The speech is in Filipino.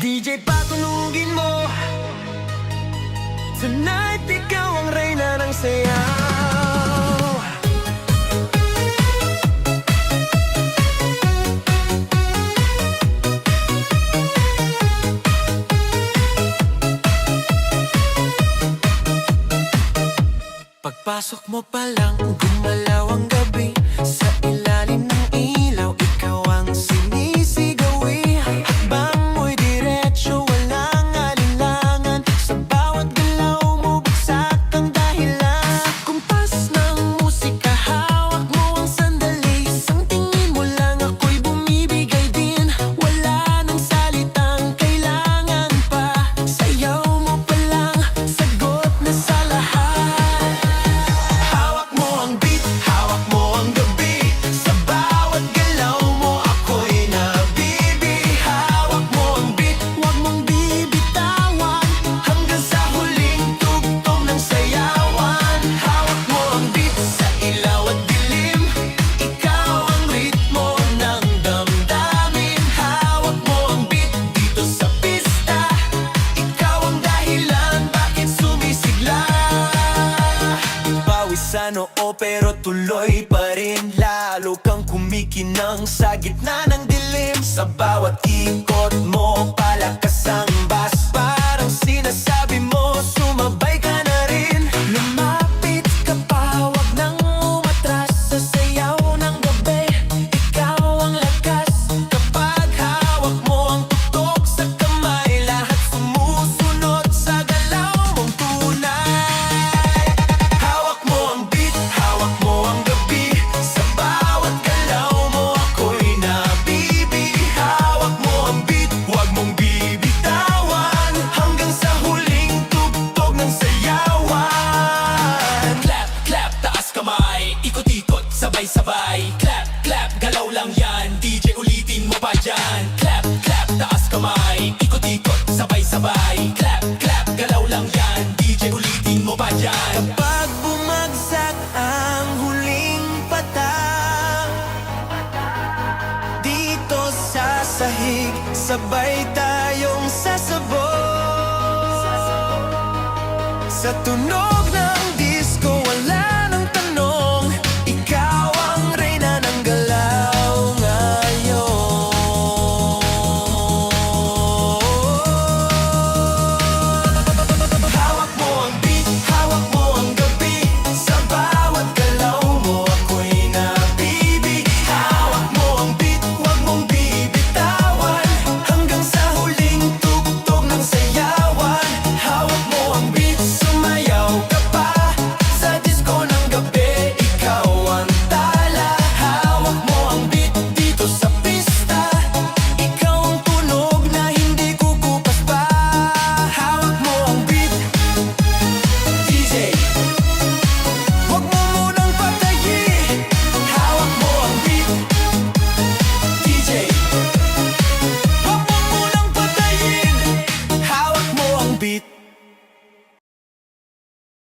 DJ patunugin mo. Tonight ikaw ang reyna ng sayaw. Pagpasok mo pa lang, gumalaw ang gabi. Sa ilalim ng ilaw, ikaw ang sinisigawi. Hakbang mo'y diretso, walang alinlangan. Sa bawat galaw mo, bagsak ang dahilan. Sa kumpas ng musika, hawak mo ang sandali. Isang tingin mo lang, ako'y bumibigay din. Wala nang salitang kailangan pa. Sayaw mo pa lang, sagot na sa lahat. Sa noo pero tuloy pa rin. Lalo kang kumikinang sa gitna ng dilim. Sa bawat ikot mo, palakas ang bass. Parang sinasabi mo, sumabay ka na rin. Lumapit ka pa, wag nang umatras. Sa sayaw ng gabi, ikaw ang lakas. Kapag hawak mo ang tutok sa kamay, lahat sumusunod sa galaw mong tunay. Sabay-sabay, clap, clap, galaw lang yan. DJ ulitin mo pa dyan. Clap, clap, taas kamay. Ikot-ikot, sabay-sabay. Clap, clap, galaw lang yan. DJ ulitin mo pa dyan. Kapag bumagsak ang huling patak, dito sa sahig, sabay tayong sasabog sa tunog ng